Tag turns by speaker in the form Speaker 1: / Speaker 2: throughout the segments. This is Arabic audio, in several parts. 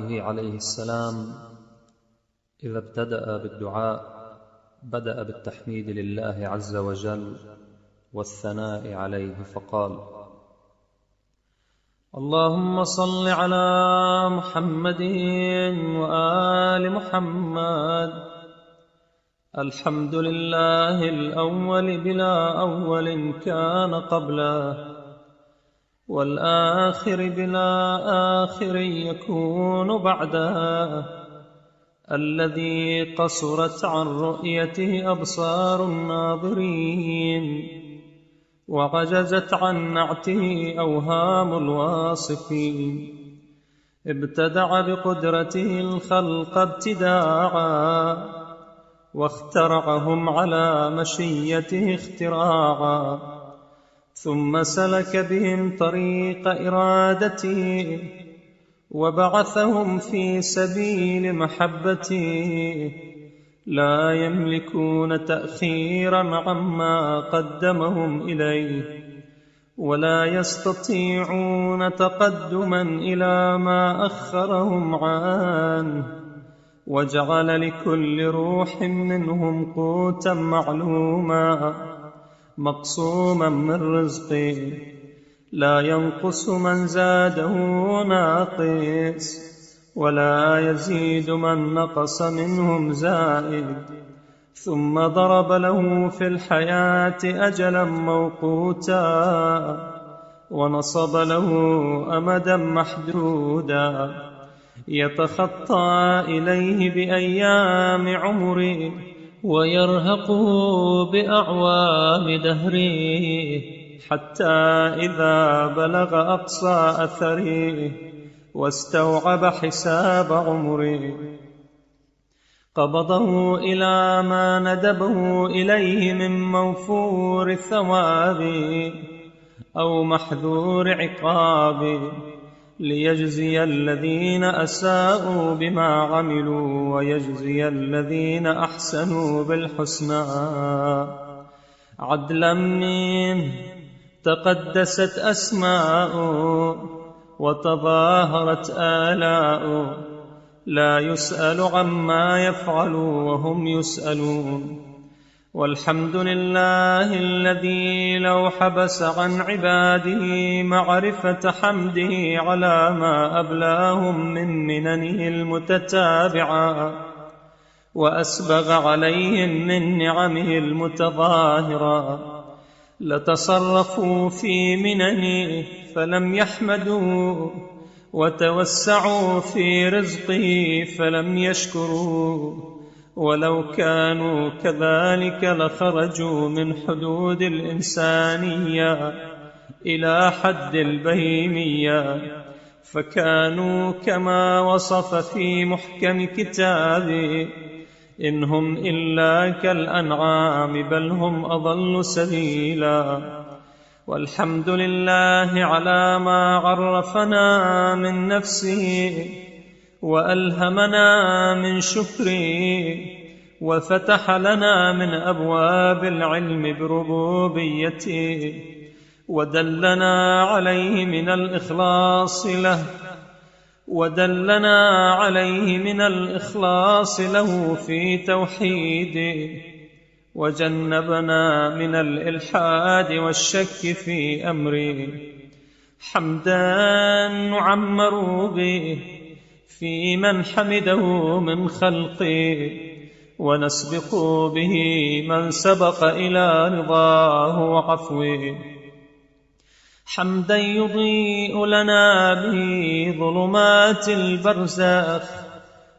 Speaker 1: عليه السلام إذا ابتدأ بالدعاء بدأ بالتحميد لله عز وجل والثناء عليه فقال: اللهم صل على محمد وآل محمد. الحمد لله الأول بلا أول كان قبله، والآخر بلا آخر يكون بعده، الذي قصرت عن رؤيته أبصار الناظرين وعجزت عن نعته أوهام الواصفين. ابتدع بقدرته الخلق ابتداعا، واخترعهم على مشيته اختراعا، ثم سلك بهم طريق إرادته وبعثهم في سبيل محبته، لا يملكون تأخيرا عما قدمهم إليه، ولا يستطيعون تقدما إلى ما أخرهم عنه، وجعل لكل روح منهم قوتا معلوما مقسوما من رزقه، لا ينقص من زاده ناقص، ولا يزيد من نقص منهم زائد. ثم ضرب له في الحياة أجلا موقوتا، ونصب له أمدا محدودا يتخطى إليه بأيام عمره ويرهقه بأعوام دهره، حتى إذا بلغ أقصى أثره واستوعب حساب عمره قبضه إلى ما ندبه إليه من موفور الثواب أو محذور عقاب، ليجزي الذين أساءوا بما عملوا ويجزي الذين أحسنوا بالحسنى. عدلا منه تقدست أسماؤه وتظاهرت آلاؤه، لا يسأل عما يفعل وهم يسألون. والحمد لله الذي لو حبس عن عباده معرفة حمده على ما أبلاهم من مننه المتتابعة وأسبغ عليهم من نعمه المتظاهرة، لتصرفوا في مننه فلم يحمدوا، وتوسعوا في رزقه فلم يشكروا، ولو كانوا كذلك لخرجوا من حدود الإنسانية إلى حد البهيمية، فكانوا كما وصف في محكم كتابه: إن هم إلا كالأنعام بل هم أضل سبيلا. والحمد لله على ما عرفنا من نفسه وألهمنا من شكره، وفتح لنا من أبواب العلم بربوبيته، ودلنا عليه من الإخلاص له في توحيده، وجنبنا من الإلحاد والشك في أمره. حمدا نعمر به في من حمده من خلقه، ونسبق به من سبق إلى رضاه وعفوه. حمدا يضيء لنا به ظلمات البرزخ،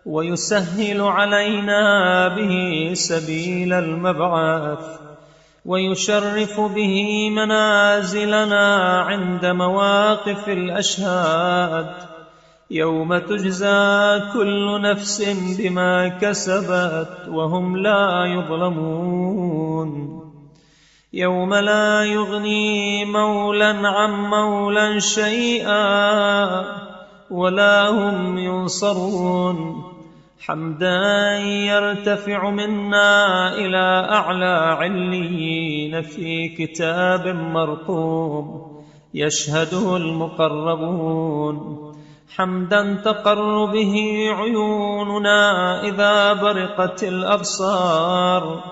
Speaker 1: ويسهل علينا به سبيل المبعث، ويشرف به منازلنا عند مواقف الأشهاد، يوم تجزى كل نفس بما كسبت وهم لا يظلمون، يوم لا يغني مولا عن مولا شيئا ولا هم ينصرون. حمدا يرتفع منا إلى أعلى عليين في كتاب مرقوم يشهده المقربون. حمدا تقر به عيوننا إذا برقت الأبصار،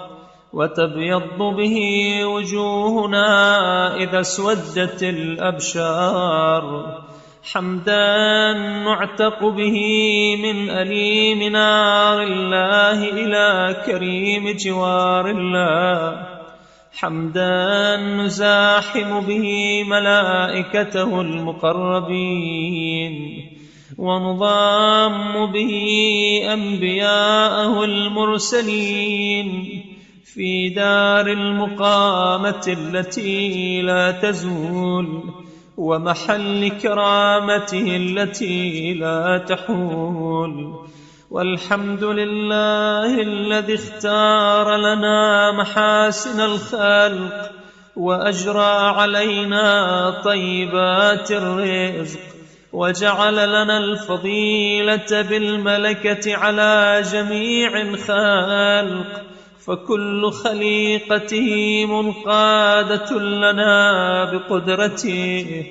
Speaker 1: وتبيض به وجوهنا إذا اسودت الأبشار. حمدا نعتق به من أليم نار الله إلى كريم جوار الله. حمدا نزاحم به ملائكته المقربين، ونضام به أنبياءه المرسلين في دار المقامة التي لا تزول، ومحل كرامته التي لا تحول. والحمد لله الذي اختار لنا محاسن الخلق، وأجرى علينا طيبات الرزق، وجعل لنا الفضيلة بالملكة على جميع الخلق، فكل خليقته منقادة لنا بقدرته،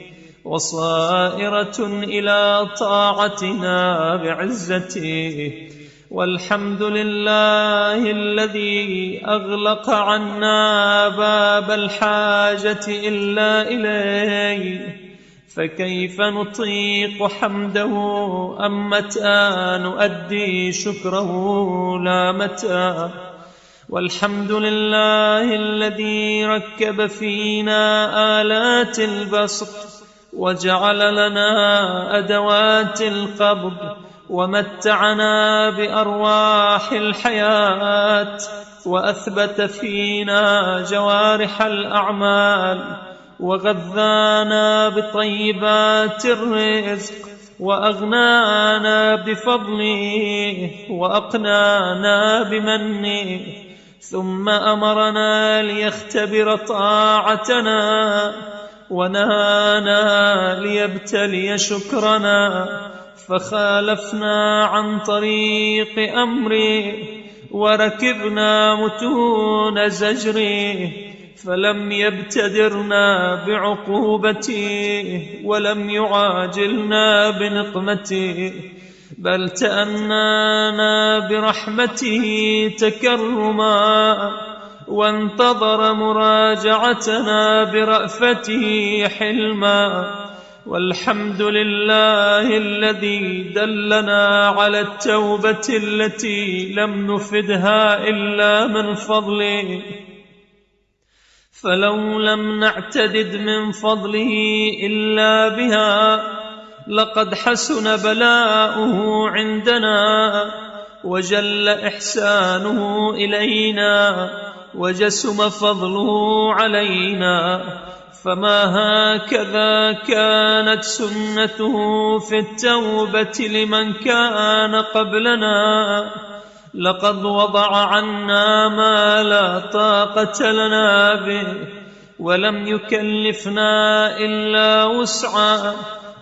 Speaker 1: وصائرة إلى طاعتنا بعزته. والحمد لله الذي أغلق عنا باب الحاجة إلا إليه، فكيف نطيق حمده أم متى نؤدي شكره لا متى. والحمد لله الذي ركب فينا آلات البسط، وجعل لنا أدوات القبض، ومتعنا بأرواح الحياة، وأثبت فينا جوارح الأعمال، وغذانا بطيبات الرزق، وأغنانا بفضله، وأقنانا بمنه، ثم أمرنا ليختبر طاعتنا، ونهانا ليبتلي شكرنا، فخالفنا عن طريق أمره، وركبنا متون زجره، فلم يبتدرنا بعقوبته، ولم يعاجلنا بنقمته، بل تأنانا برحمته تكرما، وانتظر مراجعتنا برأفته حلما. والحمد لله الذي دلنا على التوبة التي لم نفدها إلا من فضله، فلو لم نعتدد من فضله إلا بها لقد حسن بلاؤه عندنا، وجل إحسانه إلينا، وجسم فضله علينا. فما هكذا كانت سنته في التوبة لمن كان قبلنا، لقد وضع عنا ما لا طاقة لنا به، ولم يكلفنا إلا وسعا،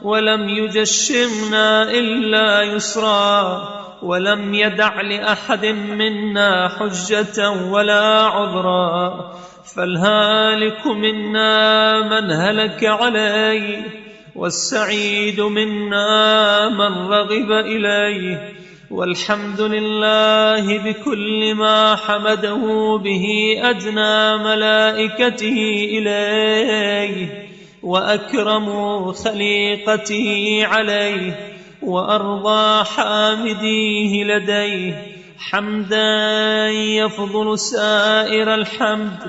Speaker 1: ولم يجشمنا إلا يسرا، ولم يدع لأحد منا حجة ولا عذرا. فالهالك منا من هلك عليه، والسعيد منا من رغب إليه. والحمد لله بكل ما حمده به أدنى ملائكته إليه، وأكرم خليقته عليه، وأرضى حامديه لديه، حمدا يفضل سائر الحمد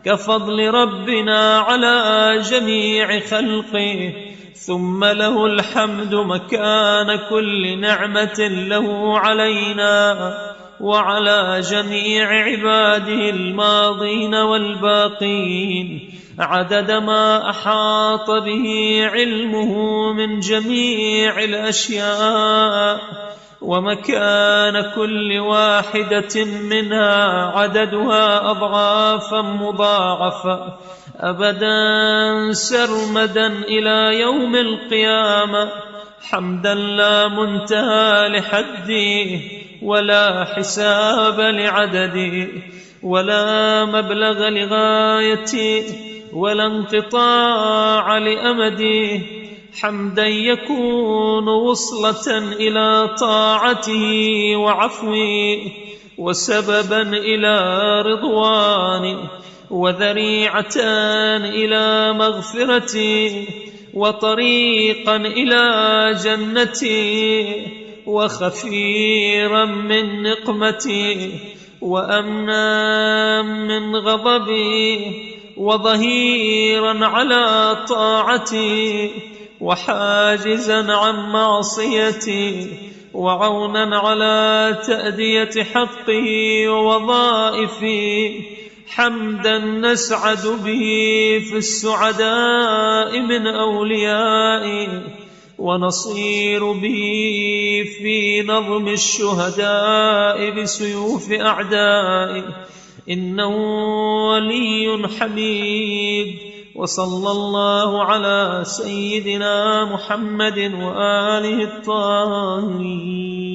Speaker 1: كفضل ربنا على جميع خلقه. ثم له الحمد مكان كل نعمة له علينا وعلى جميع عباده الماضين والباقين، عدد ما أحاط به علمه من جميع الأشياء، ومكان كل واحدة منها عددها أضعافا مضاعفة أبدا سرمدا إلى يوم القيامة، حمدا لا منتهى لحده، ولا حساب لعدده، ولا مبلغ لغايته، ولا انقطاع لأمده، حمدا يكون وصلة إلى طاعته وعفوه، وسببا إلى رضوانه، وذريعة إلى مغفرته، وطريقا إلى جنته، وخفيرا من نقمته، وأمنا من غضبه، وظهيرا على طاعته، وحاجزا عن معصيته، وعونا على تأدية حقه ووظائفه. حمدا نسعد به في السعداء من أوليائه، ونصير به في نظم الشهداء بسيوف أعدائه. إنه ولي حميد. وصلى الله على سيدنا محمد وآله الطاهرين.